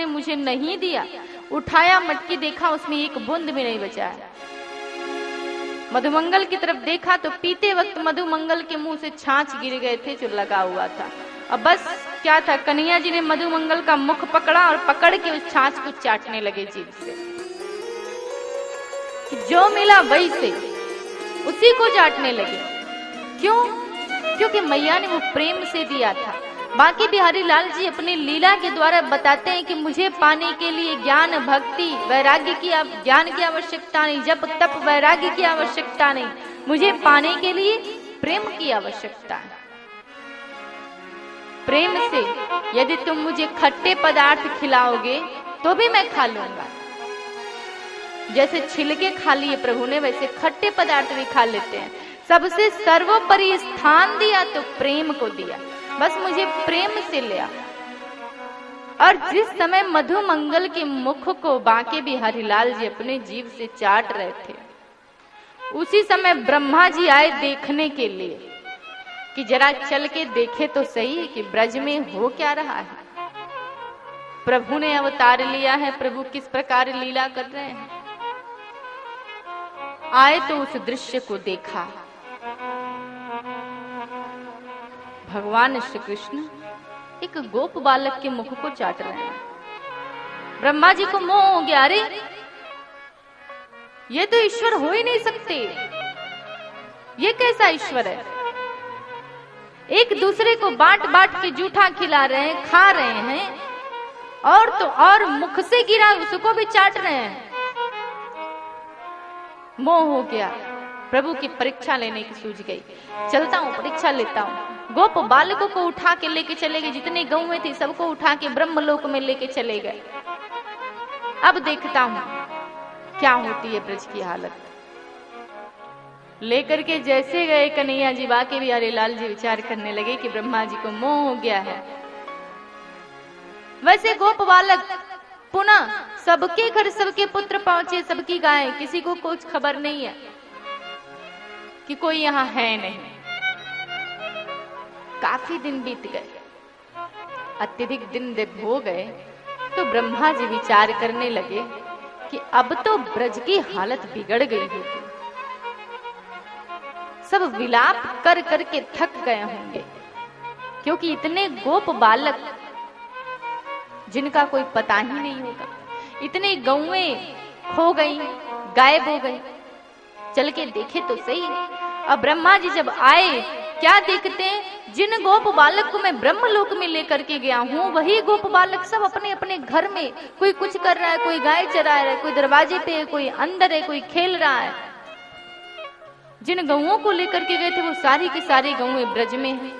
तूने मुझे नहीं दिया। उठाया मटकी, देखा उसमें एक बूंद भी नहीं बचा है। मधुमंगल की तरफ देखा तो पीते वक्त मधुमंगल के मुंह से छाछ गिर गए थे जो लगा हुआ था। अब बस क्या था, कन्हैया जी ने मधुमंगल का मुख पकड़ा और पकड़ के उस छाछ को चाटने लगे जीभ से। जो मिला वही से उसी को चाटने लगे। क्यों? क्योंकि मैया ने वो प्रेम से दिया था। बाकी बिहारी लाल जी अपनी लीला के द्वारा बताते हैं कि मुझे पाने के लिए ज्ञान भक्ति वैराग्य की ज्ञान की आवश्यकता नहीं, जप तप वैराग्य की आवश्यकता नहीं, मुझे पाने के लिए प्रेम की आवश्यकता है। प्रेम से यदि तुम मुझे खट्टे पदार्थ खिलाओगे तो भी मैं खा लूंगा। जैसे छिलके खा लिए प्रभु ने, वैसे खट्टे पदार्थ भी खा लेते हैं। सबसे सर्वोपरि स्थान दिया तो प्रेम को दिया, बस मुझे प्रेम से लिया। और जिस समय मधुमंगल के मुख को बांके बिहारी लाल जी अपने जीभ से चाट रहे थे, उसी समय ब्रह्मा जी आए देखने के लिए कि जरा चल के देखे तो सही कि ब्रज में हो क्या रहा है। प्रभु ने अवतार लिया है, प्रभु किस प्रकार लीला कर रहे हैं। आए तो उस दृश्य को देखा। भगवान श्री कृष्ण एक गोप बालक के मुख को चाट रहे हैं। ब्रह्मा जी को मोह हो गया, अरे ये तो ईश्वर हो ही नहीं सकते, ये कैसा ईश्वर है। एक दूसरे को बांट बांट के जूठा खिला रहे हैं, खा रहे हैं, और तो और मुख से गिरा उसको भी चाट रहे हैं। मोह हो गया, प्रभु की परीक्षा लेने की सूझ गई। चलता हूं, परीक्षा लेता हूं। गोप बालकों को उठा के लेके चले गए, जितने गौएं थी सबको उठा के ब्रह्मलोक में लेके चले गए। अब देखता हूं क्या होती है ब्रज की हालत। लेकर के जैसे गए कन्हैया जी, बाके बिहारी लाल जी विचार करने लगे कि ब्रह्मा जी को मोह हो गया है। वैसे गोप बालक पुनः सबके घर सबके पुत्र पहुंचे, सबकी गायें, किसी को कुछ खबर नहीं है कि कोई यहां है नहीं। काफी दिन बीत गए, अत्यधिक दिन जब हो गए तो ब्रह्मा जी विचार करने लगे कि अब तो ब्रज की हालत बिगड़ गई होगी। सब विलाप कर करके थक गए होंगे, क्योंकि इतने गोप बालक जिनका कोई पता ही नहीं होगा, इतने गौएं खो गई, गायब हो गई। चल के देखे तो सही। अब ब्रह्मा जी जब आए, क्या देखते हैं, जिन गोप बालक को मैं ब्रह्मलोक में लेकर के गया हूं, वही गोप बालक सब अपने अपने घर में, कोई कुछ कर रहा है, कोई गाय चरा रहा है, कोई दरवाजे पे है, कोई अंदर है, कोई खेल रहा है। जिन गौओं को लेकर के गए थे वो सारी की सारी गौएं ब्रज में हैं।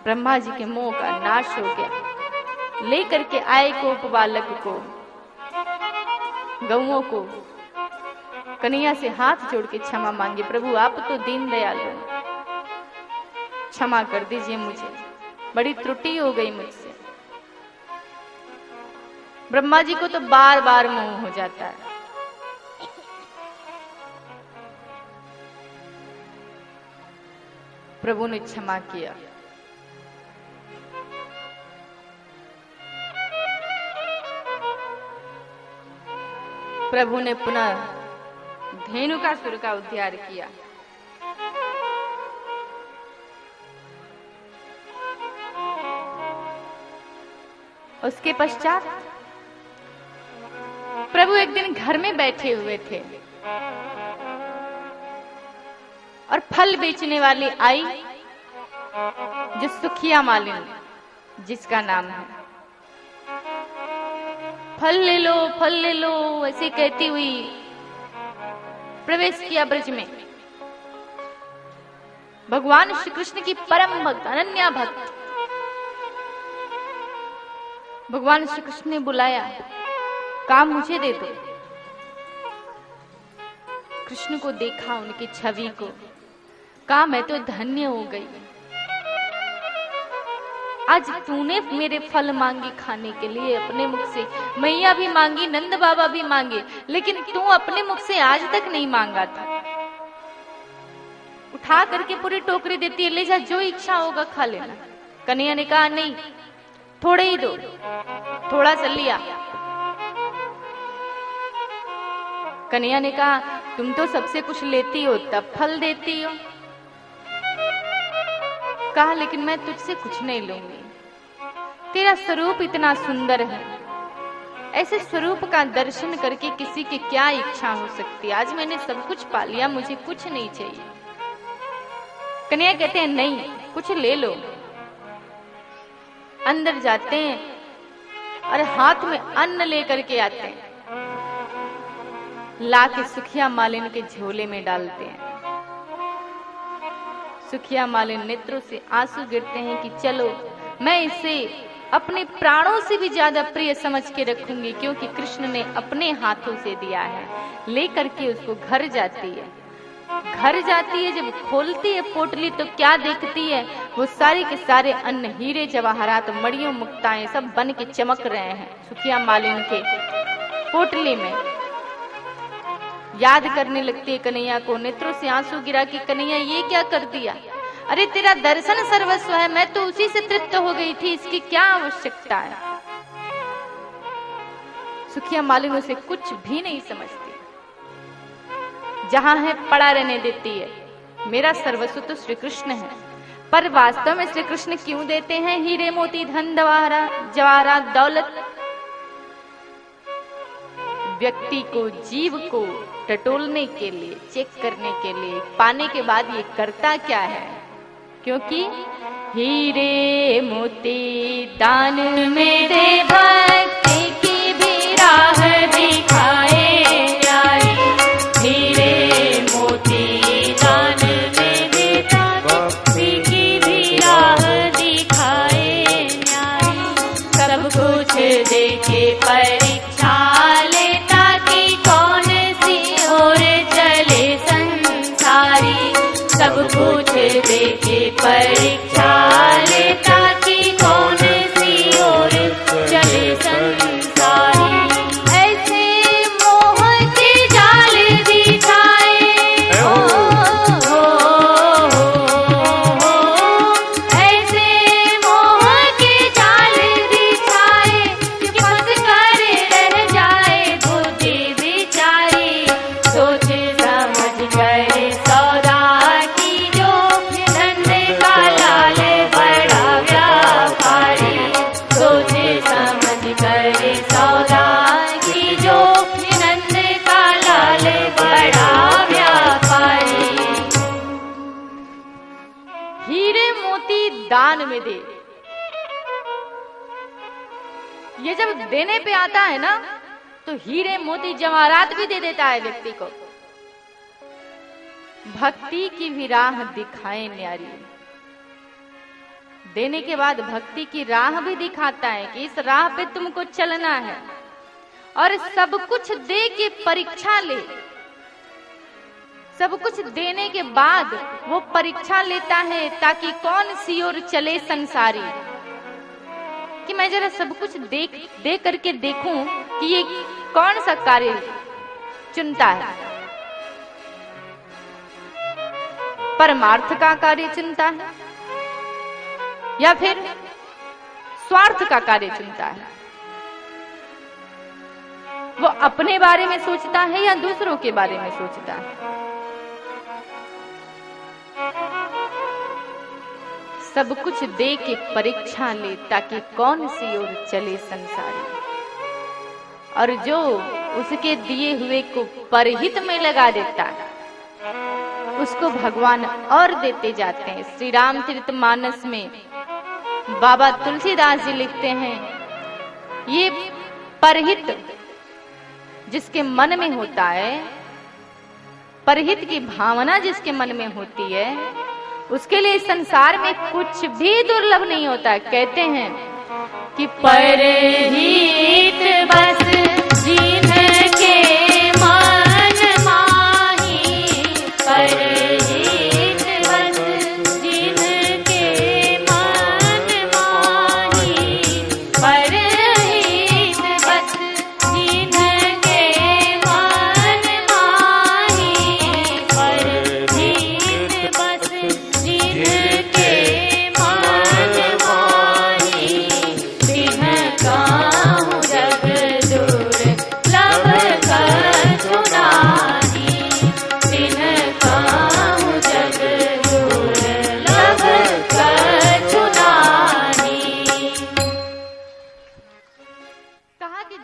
ब्रह्मा जी के मोह का नाश हो गया। लेकर के आए गोप बालक को, गौओं को, कन्हैया से हाथ जोड़ के क्षमा मांगे। प्रभु आप तो दीन दयालु हैं, क्षमा कर दीजिए, मुझे बड़ी त्रुटि हो गई मुझसे। ब्रह्मा जी को तो बार बार मोह हो जाता है। प्रभु ने क्षमा किया। प्रभु ने पुनः धेनुकासुर का उद्धार किया। उसके पश्चात प्रभु एक दिन घर में बैठे हुए थे और फल बेचने वाली आई, जो सुखिया मालिन जिसका नाम है, फल ले लो, फल ले लो, ऐसे कहती हुई प्रवेश किया ब्रज में। भगवान श्री कृष्ण की परम भक्त, अनन्या भक्त, भगवान श्री कृष्ण ने बुलाया, कहा मुझे दे दो। कृष्ण को देखा, उनकी छवि को, कहा मैं तो धन्य हो गई, आज तूने मेरे फल मांगे खाने के लिए अपने मुख से। मैया भी मांगी, नंद बाबा भी मांगे, लेकिन तू अपने मुख से आज तक नहीं मांगा था। उठा करके पूरी टोकरी देती है, ले जा, जो इच्छा होगा खा लेना। कन्हैया ने कहा नहीं, थोड़े ही दो। थोड़ा सा लिया। कन्हैया ने कहा, तुम तो सबसे कुछ लेती हो तब फल देती हो। कहा, लेकिन मैं तुझसे कुछ नहीं लूंगी, तेरा स्वरूप इतना सुंदर है, ऐसे स्वरूप का दर्शन करके किसी की क्या इच्छा हो सकती है। आज मैंने सब कुछ पा लिया, मुझे कुछ नहीं चाहिए। कन्हैया कहते हैं, नहीं, कुछ ले लो। अंदर जाते हैं और हाथ में अन्न लेकर के आते हैं, ला के सुखिया मालिन के झोले में डालते हैं। सुखिया मालिन नेत्रों से आंसू गिरते हैं कि चलो, मैं इसे अपने प्राणों से भी ज्यादा प्रिय समझ के रखूंगी, क्योंकि कृष्ण ने अपने हाथों से दिया है। लेकर के उसको घर जाती है। घर जाती है, जब खोलती है पोटली तो क्या देखती है, वो सारे के सारे अन्न, हीरे जवाहरात, मणियों, मुक्ताएं सब बन के चमक रहे हैं सुखिया मालिन के पोटली में। याद करने लगती है कन्हैया को, नेत्रों से आंसू गिरा कि कन्हैया ये क्या कर दिया। अरे तेरा दर्शन सर्वस्व है, मैं तो उसी से तृप्त हो गई थी, इसकी क्या आवश्यकता है। सुखिया मालिन उसे कुछ भी नहीं समझती, जहां है पड़ा रहने देती है। मेरा सर्वस्व तो श्री कृष्ण है। पर वास्तव में श्री कृष्ण क्यों देते हैं हीरे मोती धन जवाहरात दौलत? व्यक्ति को, जीव को टटोलने के लिए, चेक करने के लिए, पाने के बाद ये करता क्या है। क्योंकि हीरे मोती दान में दे, भक्ति की भी राह दिखाए न्यारी। हीरे मोती दान में दे, भक्ति की भी राह दिखाए न्यारी। सब कुछ देके परीक्षा लेता कि कौन सी ओर चले संसारी। सब कुछ देके परीक्षा लेता कि कौन सी ओर चले संसारी। ऐसे मोह के जाल बिछाए, ऐसे मोह के जाल बिछाए कि फंस कर रह जाए बुद्धि बिचारी। सोच समझ कर सौदा की जो, नंद का लाल बड़ा व्यापारी। सोच समझ कर सौदा की जो, नंद का लाल बड़ा व्यापारी। हीरे मोती दान में दे, ये जब देने पे आता है ना, तो हीरे मोती जवाहरात भी दे देता है व्यक्ति को। भक्ति की भी राह दिखाए न्यारी। देने के बाद भक्ति की राह भी दिखाता है कि इस राह पे तुमको चलना है, और सब कुछ दे के परीक्षा ले। सब कुछ देने के बाद वो परीक्षा लेता है, ताकि कौन सी ओर चले संसारी। कि मैं जरा सब कुछ दे करके देखूं कि ये कौन सा कार्य चुनता है। परमार्थ का कार्य चुनता है या फिर स्वार्थ का कार्य चुनता है। वो अपने बारे में सोचता है या दूसरों के बारे में सोचता है। सब कुछ दे के परीक्षा ले, ताकि कौन सी ओर चले संसारी। और जो उसके दिए हुए को परहित में लगा देता है, उसको भगवान और देते जाते हैं। श्री रामचरितमानस में बाबा तुलसीदास जी लिखते हैं, ये परहित जिसके मन में होता है, परहित की भावना जिसके मन में होती है, उसके लिए संसार में कुछ भी दुर्लभ नहीं होता। कहते हैं कि परहित बस जिनके मन माही, परहित बस जिनके मन माही, परहित बस जिनके मन माही, परहित बस जिनके मन माही। तिनका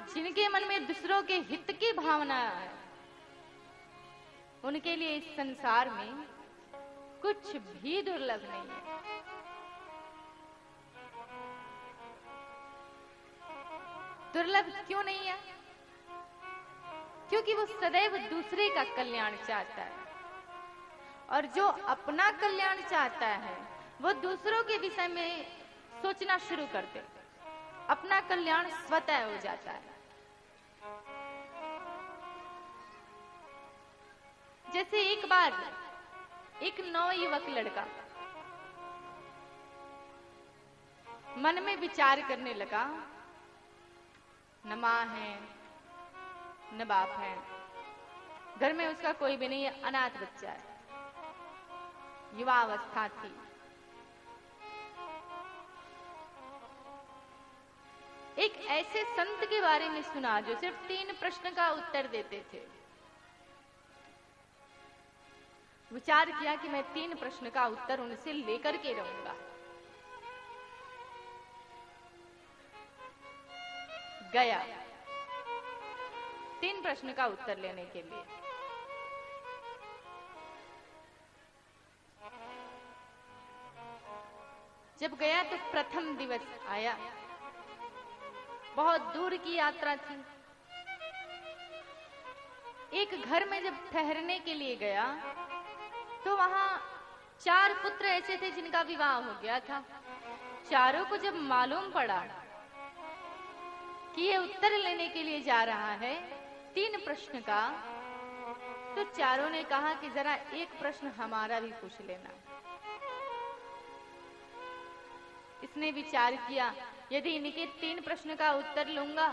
जिनके मन में दूसरों के हित की भावना है, उनके लिए इस संसार में कुछ भी दुर्लभ नहीं है। दुर्लभ क्यों नहीं है? क्योंकि वो सदैव दूसरे का कल्याण चाहता है, और जो अपना कल्याण चाहता है वो दूसरों के विषय में सोचना शुरू कर दे, अपना कल्याण स्वतः हो जाता है। जैसे एक बार एक नवयुवक लड़का मन में विचार करने लगा, न मां है न बाप है, घर में उसका कोई भी नहीं है, अनाथ बच्चा है, युवा अवस्था थी। एक ऐसे संत के बारे में सुना जो सिर्फ 3 प्रश्न का उत्तर देते थे। विचार किया कि मैं 3 प्रश्न का उत्तर उनसे लेकर के रहूंगा। गया 3 प्रश्न का उत्तर लेने के लिए। जब गया तो प्रथम दिवस आया, बहुत दूर की यात्रा थी। एक घर में जब ठहरने के लिए गया तो वहां 4 पुत्र ऐसे थे जिनका विवाह हो गया था। चारों को जब मालूम पड़ा कि ये उत्तर लेने के लिए जा रहा है 3 प्रश्न का, तो चारों ने कहा कि जरा एक प्रश्न हमारा भी पूछ लेना। इसने विचार किया, यदि इनके 3 प्रश्न का उत्तर लूंगा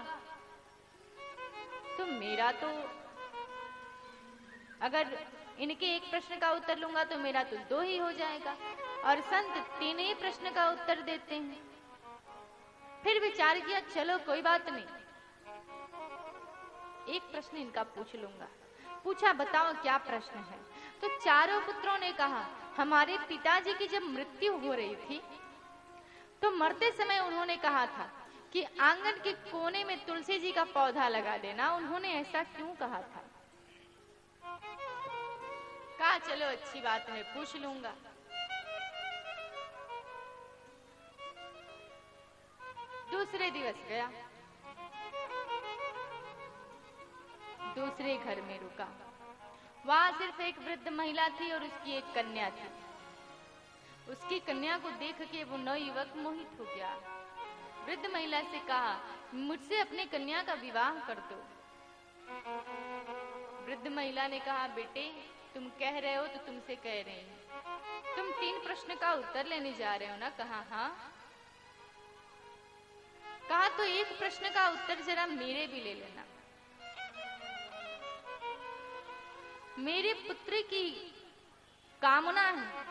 तो मेरा तो, अगर इनके 1 प्रश्न का उत्तर लूंगा तो मेरा तो 2 ही हो जाएगा, और संत 3 ही प्रश्न का उत्तर देते हैं। फिर विचार किया, चलो कोई बात नहीं, 1 प्रश्न इनका पूछ लूंगा। पूछा, बताओ क्या प्रश्न है? तो चारों पुत्रों ने कहा, हमारे पिताजी की जब मृत्यु हो रही थी तो मरते समय उन्होंने कहा था कि आंगन के कोने में तुलसी जी का पौधा लगा देना। उन्होंने ऐसा क्यों कहा था? कहा चलो अच्छी बात है, पूछ लूंगा। दूसरे दिवस गया, दूसरे घर में रुका। वहां सिर्फ एक वृद्ध महिला थी और उसकी एक कन्या थी। उसकी कन्या को देख के वो नवयुवक मोहित हो गया। वृद्ध महिला से कहा, मुझसे अपने कन्या का विवाह कर दो। वृद्ध महिला ने कहा, बेटे तुम कह रहे हो तो तुमसे कह रही हूं, तुम 3 प्रश्न का उत्तर लेने जा रहे हो ना? कहा हाँ। कहा तो 1 प्रश्न का उत्तर जरा मेरे भी ले लेना। मेरे पुत्र की कामना है,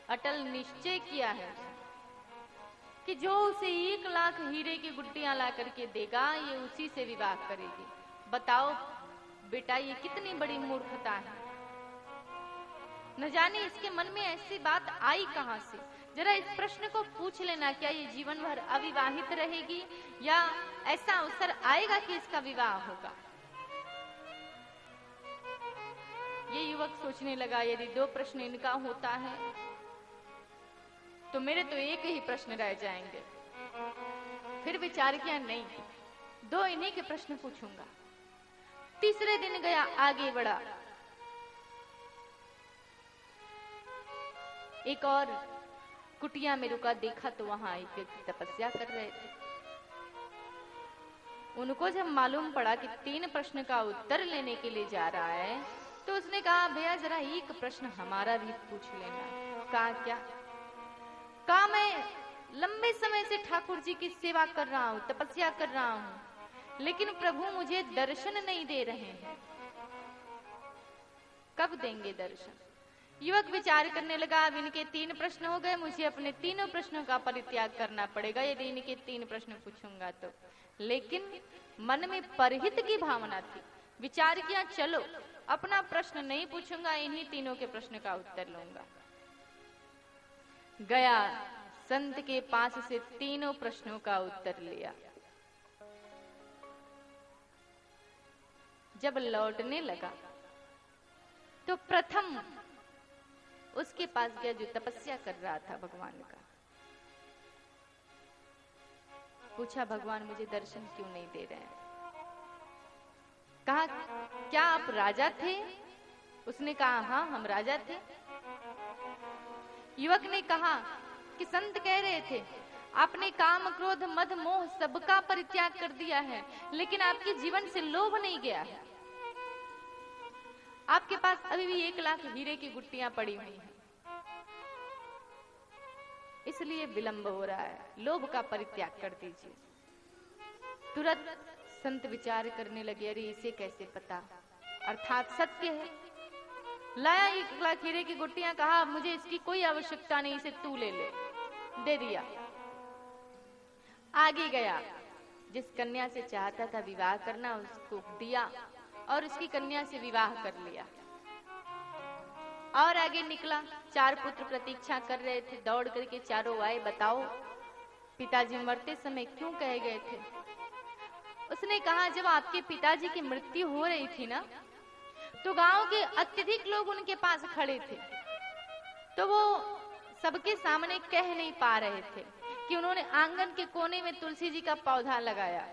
अटल निश्चय किया है कि जो उसे 1 लाख हीरे की गुड्डियां ला करके देगा ये उसी से विवाह करेगी। बताओ बेटा ये कितनी बड़ी मूर्खता है। न जाने इसके मन में ऐसी बात आई कहां से। जरा इस प्रश्न को पूछ लेना, क्या ये जीवन भर अविवाहित रहेगी या ऐसा अवसर आएगा कि इसका विवाह होगा? ये युवक सोचने लगा, यदि 2 प्रश्न इनका होता है तो मेरे तो 1 ही प्रश्न रह जाएंगे। फिर विचार किया, नहीं 2 इन्हीं के प्रश्न पूछूंगा। तीसरे दिन गया, आगे बढ़ा। एक और कुटिया में रुका, देखा तो वहां एक व्यक्ति तपस्या कर रहे थे। उनको जब मालूम पड़ा कि 3 प्रश्न का उत्तर लेने के लिए जा रहा है तो उसने कहा, भैया जरा 1 प्रश्न हमारा भी पूछ लेना। कहा क्या? कहा मैं लंबे समय से ठाकुर जी की सेवा कर रहा हूं, तपस्या कर रहा हूं, लेकिन प्रभु मुझे दर्शन नहीं दे रहे हैं, कब देंगे दर्शन? युवक विचार करने लगा, अब इनके 3 प्रश्न हो गए, मुझे अपने 3 प्रश्नों का परित्याग करना पड़ेगा यदि इनके 3 प्रश्न पूछूंगा तो। लेकिन मन में परहित की भावना थी। विचार किया, चलो अपना प्रश्न नहीं पूछूंगा, इन्हीं 3 के प्रश्न का उत्तर लूंगा। गया, संत के पास से 3 प्रश्नों का उत्तर लिया। जब लौटने लगा तो प्रथम उसके पास गया जो तपस्या कर रहा था भगवान का। पूछा, भगवान मुझे दर्शन क्यों नहीं दे रहे हैं? कहा, क्या आप राजा थे? उसने कहा, हाँ हम राजा थे। युवक ने कहा कि संत कह रहे थे आपने काम क्रोध मद मोह सबका परित्याग कर दिया है, लेकिन आपके जीवन से लोभ नहीं गया है। आपके पास अभी भी 1 लाख हीरे की गुट्टियां पड़ी हुई हैं, इसलिए विलंब हो रहा है, लोभ का परित्याग कर दीजिए। तुरंत संत विचार करने लगे, अरे इसे कैसे पता, अर्थात सत्य है। लाया 1 लाख हीरे की गुट्टियां, कहा मुझे इसकी कोई आवश्यकता नहीं, इसे तू ले ले, दे दिया। आगे गया, जिस कन्या से चाहता था विवाह करना उसको दिया और उसकी कन्या से विवाह कर लिया। और आगे निकला, 4 पुत्र प्रतीक्षा कर रहे थे, दौड़ करके चारों आए, बताओ पिताजी मरते समय क्यों कहे गए थे? उसने कहा, जब आपके पिताजी की मृत्यु हो रही थी ना, तो गांव के अत्यधिक लोग उनके पास खड़े थे, तो वो सबके सामने कह नहीं पा रहे थे कि उन्होंने आंगन के कोने में तुलसी जी का पौधा लगाया।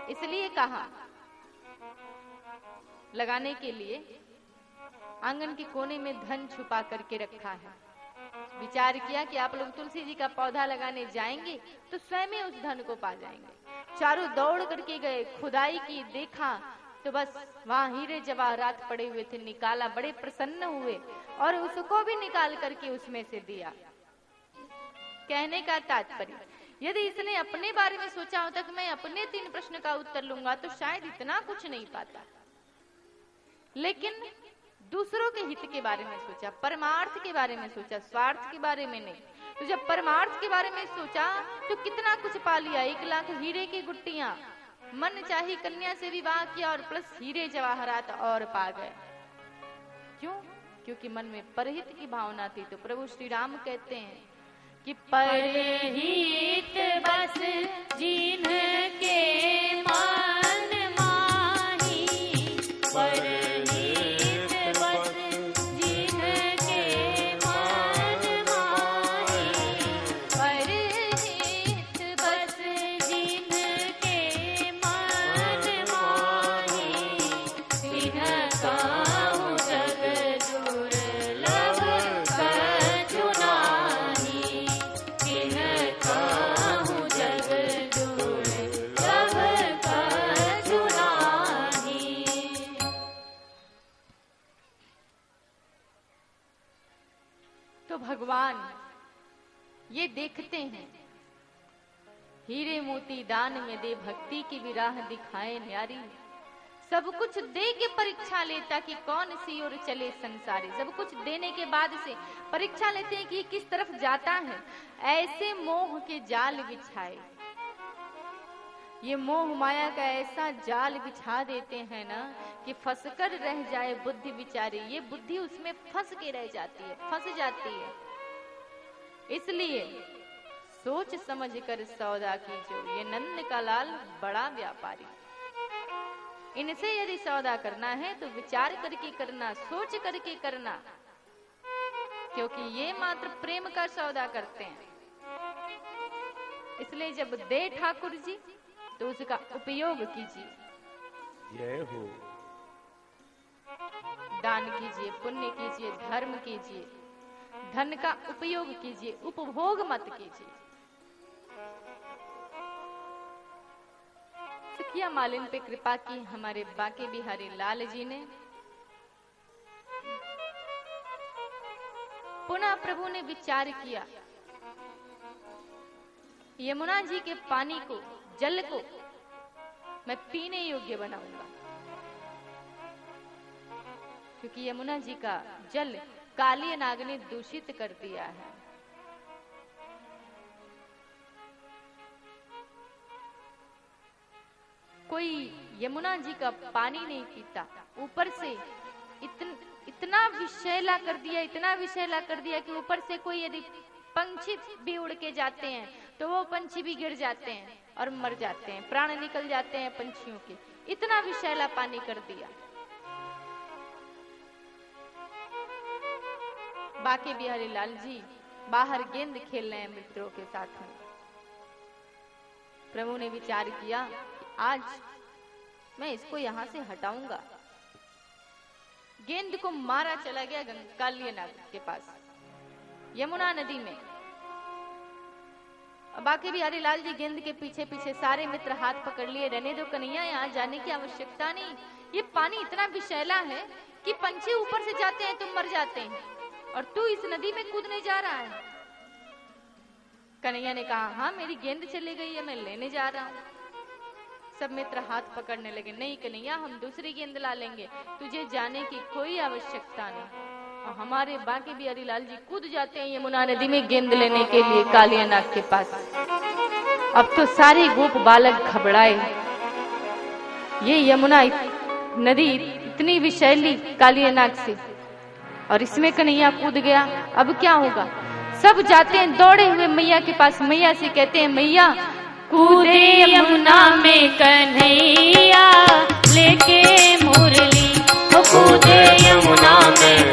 इसलिए कहा लगाने के लिए आंगन के कोने में धन छुपा करके रखा है। विचार किया कि आप लोग तुलसी जी का पौधा लगाने जाएंगे तो स्वयं उस धन को पा जाएंगे। चारों दौड़ करके गए, खुदाई की, देखा तो बस वहां हीरे जवाहरात पड़े हुए थे, निकाला, बड़े प्रसन्न हुए और उसको भी निकाल करके उसमें से दिया। कहने का तात्पर्य, यदि इसने अपने बारे में सोचा होता कि मैं अपने 3 प्रश्न का उत्तर लूंगा तो शायद इतना कुछ नहीं पाता, लेकिन दूसरों के हित के बारे में सोचा, परमार्थ के बारे में सोचा, स्वार्थ के बारे में नहीं। तो जब परमार्थ के बारे में सोचा तो कितना कुछ पा लिया, 1 लाख हीरे की गुट्टियां, मन चाही कन्या से विवाह किया और प्लस हीरे जवाहरात और पा गए। क्यों? क्योंकि मन में परहित की भावना थी। तो प्रभु श्री राम कहते हैं कि परहित बस जिनके मन माही, परहित बस जिनके मन माही, परहित बस जिनके मन माही, तिनका जग दुर्लभ कछु नाहि, तिनका जग दुर्लभ कछु नाहि। तो भगवान ये देखते हैं, हीरे मोती दान में दे, भक्ति की भी राह दिखाए न्यारी, सब कुछ दे के परीक्षा लेता कि कौन सी ओर चले संसारी। सब कुछ देने के बाद से परीक्षा लेते हैं कि ये किस तरफ जाता है। ऐसे मोह के जाल बिछाए, ये मोह माया का ऐसा जाल बिछा देते हैं ना कि फंसकर रह जाए बुद्धि बिचारी। ये बुद्धि उसमें फंस के रह जाती है, फंस जाती है। इसलिए सोच समझ कर सौदा कीजो, ये नंद का लाल बड़ा व्यापारी। इनसे यदि सौदा करना है तो विचार करके करना, सोच करके करना, क्योंकि ये मात्र प्रेम का सौदा करते हैं। इसलिए जब दे ठाकुर जी तो उसका उपयोग कीजिए, जय हो। दान कीजिए, पुण्य कीजिए, धर्म कीजिए, धन का उपयोग कीजिए, उपभोग मत कीजिए। सखिया मालिन पे कृपा की हमारे बांके बिहारी लाल जी ने। पुनः प्रभु ने विचार किया, यमुना जी के पानी को, जल को मैं पीने योग्य बनाऊंगा, क्योंकि यमुना जी का जल काली नाग ने दूषित कर दिया है। कोई यमुना जी का पानी नहीं पीता, ऊपर से इतना विषैला कर दिया, इतना विषैला कर दिया कि ऊपर से कोई यदि पंछी भी उड़ के जाते हैं तो वो पंछी भी गिर जाते हैं और मर जाते हैं, प्राण निकल जाते हैं पंछियों के। इतना विषैला पानी कर दिया। बाके बिहारी लाल जी बाहर गेंद खेल रहे हैं मित्रों के साथ में। प्रभु ने विचार किया कि आज मैं इसको यहां से हटाऊंगा। गेंद को मारा चला गया कालियानाग के पास यमुना नदी में। बाके बिहारी लाल जी गेंद के पीछे पीछे, सारे मित्र हाथ पकड़ लिए, रहने दो कन्हैया, यहाँ जाने की आवश्यकता नहीं। ये पानी इतना विषैला है कि पंछी ऊपर से जाते हैं तुम मर जाते हैं, और तू इस नदी में कूदने जा रहा है। कन्हैया ने कहा हाँ मेरी गेंद चली गई है, मैं लेने जा रहा हूँ। सब मित्र हाथ पकड़ने लगे, नहीं कन्हैया हम दूसरी गेंद ला लेंगे, तुझे जाने की कोई आवश्यकता नहीं। और हमारे बाके बिहारी लाल जी कूद जाते हैं यमुना नदी में गेंद लेने के लिए कालियानाग के पास। अब तो सारे गोप बालक घबराए, ये यमुना नदी इतनी विषैली कालियानाग से, और इसमें कन्हैया कूद गया, अब क्या होगा। सब जाते हैं दौड़े हुए मैया के पास, मैया से कहते हैं मैया कूदे यमुना में कन्हैया लेके मुरली, कूदे यमुना में